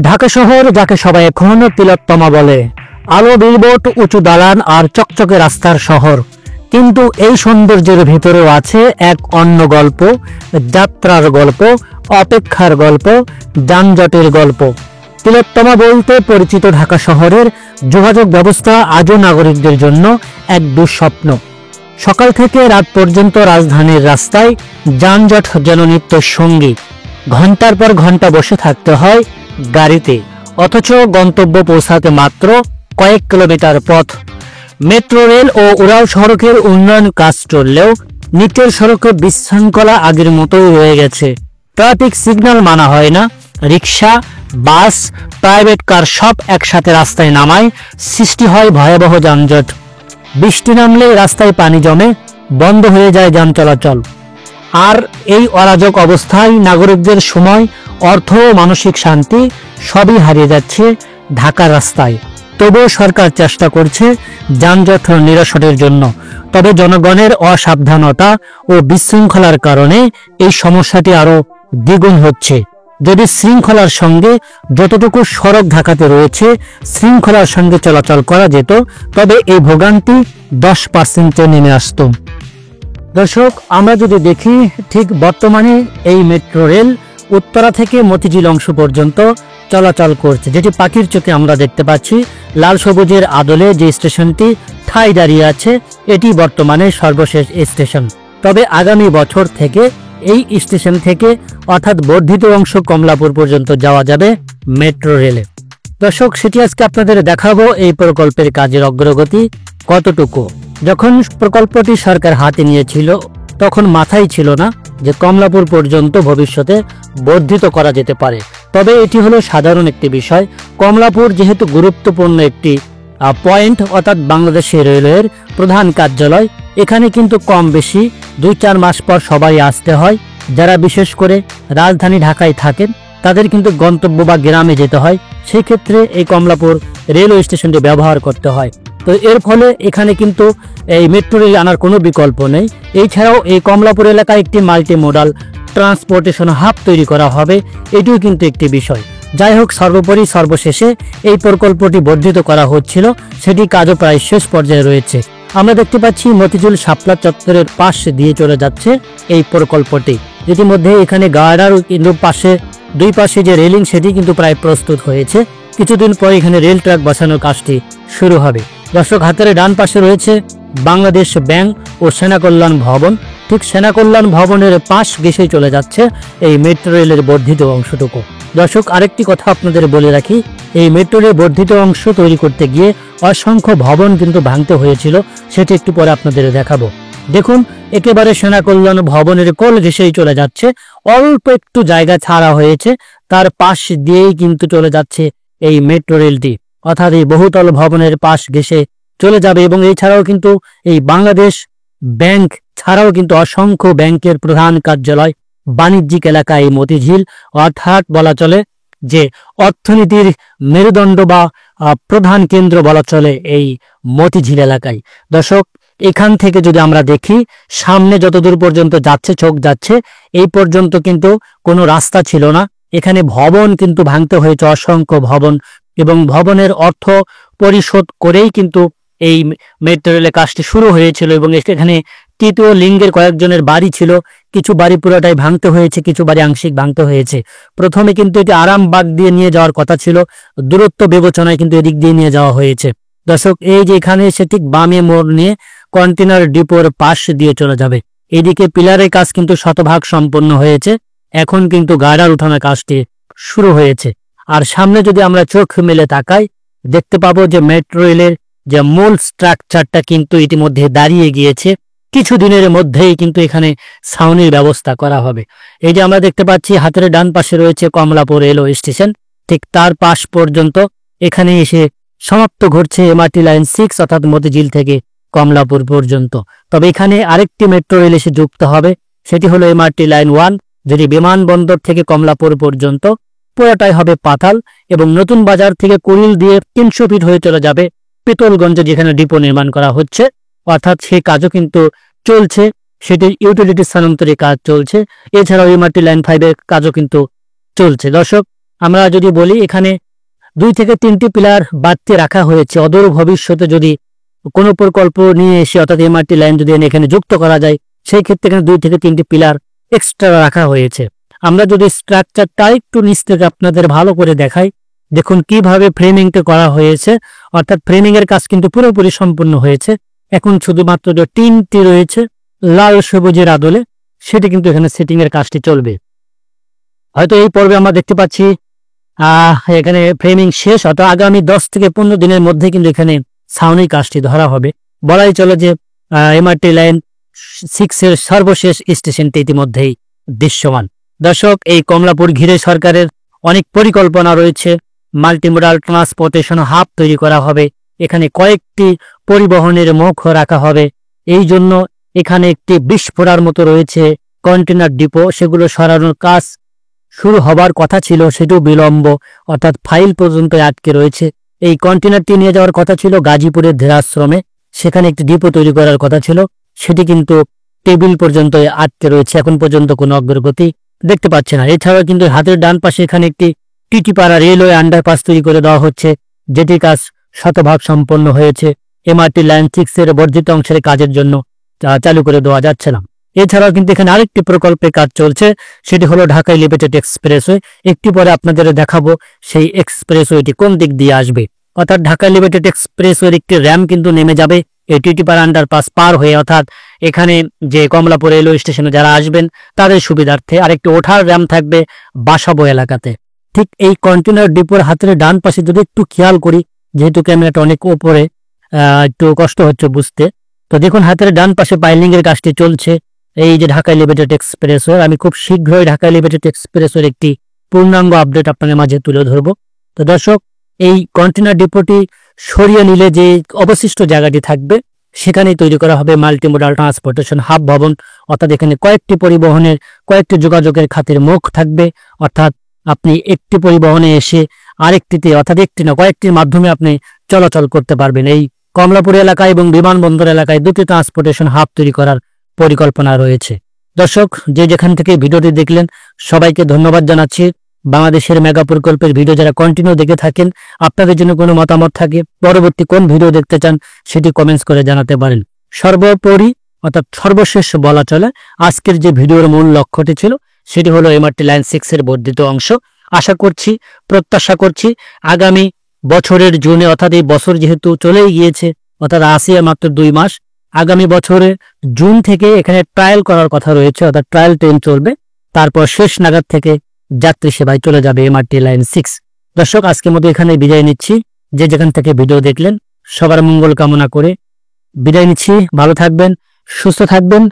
ঢাকা শহর, যাকে সবাই এখন তিলোত্তমা বলে, আলো বিলবোর্ড, উঁচু দালান আর চকচকে রাস্তার শহর। কিন্তু এই সৌন্দর্যের ভিতরেও আছে এক অন্য গল্প, যাত্রার গল্প, অপেক্ষার গল্প, যানজটের গল্প। তিলোত্তমা বলতে পরিচিত ঢাকা শহরের যোগাযোগ ব্যবস্থা আজও নাগরিকদের জন্য এক দুঃস্বপ্ন। সকাল থেকে রাত পর্যন্ত রাজধানীর রাস্তায় যানজট যেন নিত্য সঙ্গী। ঘন্টার পর ঘন্টা বসে থাকতে হয় গাড়িতে, অথচ গন্তব্য পৌঁছাতে মাত্র কয়েক কিলোমিটার পথ। মেট্রো রেল ও উড়াল সড়কের উন্নয়ন কাজ চললেও নিচের সড়কে বিশৃঙ্খলা আগের মতোই রয়ে গেছে। ট্রাফিক সিগন্যাল মানা হয় না, রিক্সা, বাস, প্রাইভেট কার সব একসাথে রাস্তায় নামায়, সৃষ্টি হয় ভয়াবহ যানজট। বৃষ্টি নামলে রাস্তায় পানি জমে, বন্ধ হয়ে যায় যান চলাচল। আর এই অরাজক অবস্থায় নাগরিকদের সময়, অর্থ ও মানসিক শান্তি সবই হারিয়ে যাচ্ছে ঢাকার রাস্তায়। তবুও সরকার চেষ্টা করছে যানজট নিরসনের জন্য। তবে জনগণের অসাবধানতা ও বিশৃঙ্খলার কারণে এই সমস্যাটি আরো দ্বিগুণ হচ্ছে। যদি শৃঙ্খলার সঙ্গে যতটুকু সড়ক ঢাকাতে রয়েছে শৃঙ্খলার সঙ্গে চলাচল করা যেত, তবে এই ভোগান্তি 10% নেমে আসতো। দর্শক, আমরা যদি দেখি, ঠিক বর্তমানে এই মেট্রো রেল উত্তরা থেকে মতিঝিল অংশ পর্যন্ত চলাচল করছে, যেটি পাখির চোখে আমরা দেখতে পাচ্ছি। লাল সবুজের আদলে যে স্টেশনটি ঠাঁই দাঁড়িয়ে আছে, এটি বর্তমানে সর্বশেষ স্টেশন। তবে আগামী বছর থেকে এই স্টেশন থেকে অর্থাৎ বর্ধিত অংশ কমলাপুর পর্যন্ত যাওয়া যাবে মেট্রো রেলে। দর্শক, সেটি আজকে আপনাদের দেখাবো এই প্রকল্পের কাজের অগ্রগতি কতটুকু। যখন প্রকল্পটি সরকার হাতে নিয়েছিল তখন মাথায় ছিল না যে কমলাপুর পর্যন্ত ভবিষ্যতে বর্ধিত করা যেতে পারে। তবে এটি হলো সাধারণ একটি বিষয়। কমলাপুর যেহেতু গুরুত্বপূর্ণ একটি পয়েন্ট, অর্থাৎ বাংলাদেশ রেলওয়ের প্রধান কার্যালয়, এখানে কিন্তু কম বেশি 2-4 মাস পর সবাই আসতে হয়। যারা বিশেষ করে রাজধানী ঢাকায় থাকেন তাদের কিন্তু গন্তব্য বা গ্রামে যেতে হয়, সেই ক্ষেত্রে এই কমলাপুর রেলওয়ে স্টেশনটি ব্যবহার করতে হয়। তো এর ফলে এখানে কিন্তু এই মেট্রো রেল আনার কোনো বিকল্প নেই। এছাড়াও এই কমলাপুর এলাকায় একটি মাল্টি মোডাল ট্রান্সপোর্টেশন হাব তৈরি করা হবে, এটিও কিন্তু একটি বিষয়। যাই হোক, সর্বোপরি সর্বশেষে এই প্রকল্পটি বর্ধিত করা হচ্ছিল, সেটি কাজও প্রায় শেষ পর্যায়ে রয়েছে। আমরা দেখতে পাচ্ছি মতিঝিল শাপলা চত্বরের পাশ দিয়ে চলে যাচ্ছে এই প্রকল্পটি। ইতিমধ্যে এখানে গার্ডার কিন্তু দুই পাশে যে রেলিং, সেটি কিন্তু প্রায় প্রস্তুত হয়েছে। কিছুদিন পর এখানে রেল ট্র্যাক বসানোর কাজটি শুরু হবে। দর্শক, হাতের ডান পাশে রয়েছে বাংলাদেশ ব্যাংক ও সেনা কল্যাণ ভবন। ঠিক সেনা কল্যাণ ভবনের পাশ ঘেঁষে চলে যাচ্ছে এই মেট্রো রেলের বর্ধিত অংশটুকু। দর্শক, আরেকটি কথা আপনাদের বলে রাখি, এই মেট্রো রেল বর্ধিত অংশ তৈরি করতে গিয়ে অসংখ্য ভবন কিন্তু ভাঙতে হয়েছিল, সেটি একটু পরে আপনাদের দেখাবো। দেখুন, একেবারে সেনা কল্যাণ ভবনের কোল ঘেঁষেই চলে যাচ্ছে, অল্প একটু জায়গা ছাড়া হয়েছে, তার পাশ দিয়েই কিন্তু চলে যাচ্ছে এই মেট্রো রেলটি, অর্থাৎ এই বহুতল ভবনের পাশ ঘেঁষে চলে যাবে। এবং এছাড়াও কিন্তু এই বাংলাদেশ ব্যাংক ছাড়াও কিন্তু অসংখ্য ব্যাংকের প্রধান কার্যালয় বাণিজ্যিক এলাকায় মতিঝিল, অর্থাৎ বলা চলে যে অর্থনীতির মেরুদণ্ড বা প্রধান কেন্দ্র বলা চলে এই মতিঝিল এলাকায়। দর্শক, এখান থেকে যদি আমরা দেখি, সামনে যতদূর পর্যন্ত যাচ্ছে চোখ যাচ্ছে, এই পর্যন্ত কিন্তু কোনো রাস্তা ছিল না। এখানে ভবন কিন্তু ভাঙতে হয়েছে, অসংখ্য ভবন, এবং ভবনের অর্থ পরিশোধ করেই কিন্তু এই মেট্রো রেলের কাজটি শুরু হয়েছিল। এবং এখানে তৃতীয় লিঙ্গের কয়েকজনের বাড়ি ছিল, কিছু বাড়ি পুরোটাই ভাঙতে হয়েছে, কিছু বাড়ি আংশিক ভাঙতে হয়েছে। প্রথমে কিন্তু এটি আরামবাগ দিয়ে নিয়ে যাওয়ার কথা ছিল, দূরত্ব বিবেচনায় কিন্তু এদিক দিয়ে নিয়ে যাওয়া হয়েছে। দর্শক, এই যে এখানে এসে ঠিক বামে মোড় নিয়ে কন্টেনার ডিপোর পাশ দিয়ে চলে যাবে। এদিকে পিলারের কাজ কিন্তু শতভাগ সম্পন্ন হয়েছে, এখন কিন্তু গার্ডার উঠানোর কাজটি শুরু হয়েছে। আর সামনে যদি আমরা চোখ মেলে তাকাই, দেখতে পাবো যে মেট্রো রেলের যে মূল স্ট্রাকচারটা কিন্তু ইতিমধ্যে দাঁড়িয়ে গিয়েছে। কিছুদিনের মধ্যেই কিন্তু এখানে ছাউনির ব্যবস্থা করা হবে। এই যে আমরা দেখতে পাচ্ছি হাতের ডান পাশে রয়েছে কমলাপুর রেলওয়ে স্টেশন, ঠিক তার পাশ পর্যন্ত এখানে এসে সমাপ্ত ঘটছে এমআরটি লাইন 6, অর্থাৎ মতিঝিল থেকে কমলাপুর পর্যন্ত। তবে এখানে আরেকটি মেট্রো রেল এসে যুক্ত হবে, সেটি হলো এমআরটি লাইন 1, যেটি বিমানবন্দর থেকে কমলাপুর পর্যন্ত পুরোটাই হবে পাতাল, এবং নতুন বাজার থেকে কুড়িল দিয়ে 300 ফিট হয়ে চলে যাবে পিতলগঞ্জে, যেখানে ডিপো নির্মাণ করা হচ্ছে, অর্থাৎ সেই কাজও কিন্তু চলছে, সেটির ইউটিলিটি স্থানান্তরের কাজ চলছে। এছাড়াও এমআরটি লাইন 5 এর কাজও কিন্তু চলছে। দর্শক, আমরা যদি বলি এখানে 2 থেকে 3টি পিলার বাড়তি রাখা হয়েছে, অদূর ভবিষ্যতে যদি কোনো প্রকল্প নিয়ে এসে অর্থাৎ এমআরটি লাইন যদি এখানে যুক্ত করা যায়, সেই ক্ষেত্রে এখানে 2 থেকে 3টি পিলার এক্সট্রা রাখা হয়েছে। আমরা যদি স্ট্রাকচারটা একটু নিচ থেকে আপনাদের ভালো করে দেখাই, দেখুন কিভাবে ফ্রেমিংটা করা হয়েছে, অর্থাৎ ফ্রেমিং এর কাজ কিন্তু পুরোপুরি সম্পূর্ণ হয়েছে। এখন শুধুমাত্র যে টিনটি রয়েছে লাল সবুজের আদলে, সেটি কিন্তু এখানে সেটিং এর কাজটি চলবে। হয়তো এই পর্বে আমরা দেখতে পাচ্ছি এখানে ফ্রেমিং শেষ, অর্থাৎ আগামী 10 থেকে 15 দিনের মধ্যে কিন্তু এখানে ছাউনি কাজটি ধরা হবে। বলাই চলে যে এমআরটি লাইন 6 এর সর্বশেষ স্টেশনটি ইতিমধ্যেই দৃশ্যমান। দর্শক, এই কমলাপুর ঘিরে সরকারের অনেক পরিকল্পনা রয়েছে। মাল্টিমোডাল ট্রান্সপোর্টেশন হাব তৈরি করা হবে, এখানে কয়েকটি পরিবহনের মুখ রাখা হবে। এই জন্য এখানে একটি বিস্ফোরার মতো রয়েছে কন্টেনার ডিপো, সেগুলো সরানোর কাজ শুরু হবার কথা ছিল, সেটিও বিলম্ব, অর্থাৎ ফাইল পর্যন্ত আটকে রয়েছে। এই কন্টেনারটি নিয়ে যাওয়ার কথা ছিল গাজীপুরের ধীরাশ্রমে, সেখানে একটি ডিপো তৈরি করার কথা ছিল, সেটি কিন্তু টেবিল পর্যন্ত আটকে রয়েছে, এখন পর্যন্ত কোনো অগ্রগতি দেখতে পাচ্ছে না। এছাড়াও কিন্তু হাতের ডান পাশে এখানে একটি টিটিপাড়া রেলওয়ে আন্ডারপাস তৈরি করে দেওয়া হচ্ছে, যেটি কাজ শতভাগ সম্পন্ন হয়েছে। এমআরটি লাইন 6 এর বর্ধিত অংশের কাজের জন্য চালু করে দেওয়া যাচ্ছে না। এছাড়াও কিন্তু এখানে আরেকটি প্রকল্পে কাজ চলছে, সেটি হলো ঢাকা এলিভেটেড এক্সপ্রেসওয়ে। একটু পরে আপনাদের দেখাবো সেই এক্সপ্রেসওয়েটি কোন দিক দিয়ে আসবে, অর্থাৎ ঢাকা এলিভেটেড এক্সপ্রেসওয়ের একটি র্যাম কিন্তু নেমে যাবে এই টিটিপাড়া আন্ডারপাস পার হয়ে, অর্থাৎ এখানে যে কমলাপুর রেলওয়ে স্টেশনে যারা আসবেন তাদের সুবিধার্থে। আরেকটি ওঠার র্যাম থাকবে বাসাবো এলাকাতে। ঠিক এই কন্টেনার ডিপোর হাতের ডান পাশে যদি একটু খেয়াল করি, যেহেতু ক্যামেরাটা অনেক উপরে একটু কষ্ট হচ্ছে বুঝতে, তো দেখুন হাতের ডান পাশে পাইলিং এর কাজটি চলছে। এই যে ঢাকা এলিভেটেড এক্সপ্রেসওয়ে, আমি খুব শীঘ্রই ঢাকা এলিভেটেড এক্সপ্রেসওয়ের একটি পূর্ণাঙ্গ আপডেট আপনাদের মাঝে তুলে ধরবো। তো দর্শক, এই কন্টেনার ডিপোটি সরিয়ে নিলে যে অবশিষ্ট জায়গাটি থাকবে, সেখানেই তৈরি করা হবে মাল্টিমোডাল ট্রান্সপোর্টেশন হাব ভবন, অর্থাৎ এখানে কয়েকটি পরিবহনের কয়েকটি যোগাযোগের খাতের মুখ থাকবে, অর্থাৎ আপনি একটি পরিবহনে এসে আরেকটিতে, অর্থাৎ একটি না কয়েকটির মাধ্যমে আপনি চলাচল করতে পারবেন। এই কমলাপুর এলাকায় এবং বিমানবন্দর এলাকায় 2টি ট্রান্সপোর্টেশন হাব তৈরি করার পরিকল্পনা রয়েছে। দর্শক, যে যেখান থেকে ভিডিওটি দেখলেন সবাইকে ধন্যবাদ জানাচ্ছি। বাংলাদেশের মেগা প্রকল্পের ভিডিও যারা কন্টিনিউ দেখে থাকেন, আপনাদের জন্য কোনো মতামত থাকে, পরবর্তী কোন ভিডিও দেখতে চান সেটি কমেন্টস করে জানাতে পারেন। সর্বোপরি অর্থাৎ সর্বশেষ বলা চলে, আজকের যে ভিডিওর মূল লক্ষ্যটি ছিল সেটি হলো এমআরটি লাইন 6 এর বর্ধিত অংশ। আশা করছি, প্রত্যাশা করছি আগামী বছরের জুনে, অর্থাৎ এই বছর যেহেতু চলেই গিয়েছে, অর্থাৎ আসি মাত্র 2 মাস, আগামী বছরের জুন থেকে এখানে ট্রায়াল করার কথা রয়েছে, অর্থাৎ ট্রায়াল ট্রেন চলবে, তারপর শেষ নাগাদ থেকে যাত্রী সেবায় চলে যাবে এমআরটি লাইন 6। দর্শক, আজকের মতো এখানে বিদায় নিচ্ছি। যে যেখান থেকে ভিডিও দেখলেন সবার মঙ্গল কামনা করে বিদায় নিচ্ছি। ভালো থাকবেন, সুস্থ থাকবেন।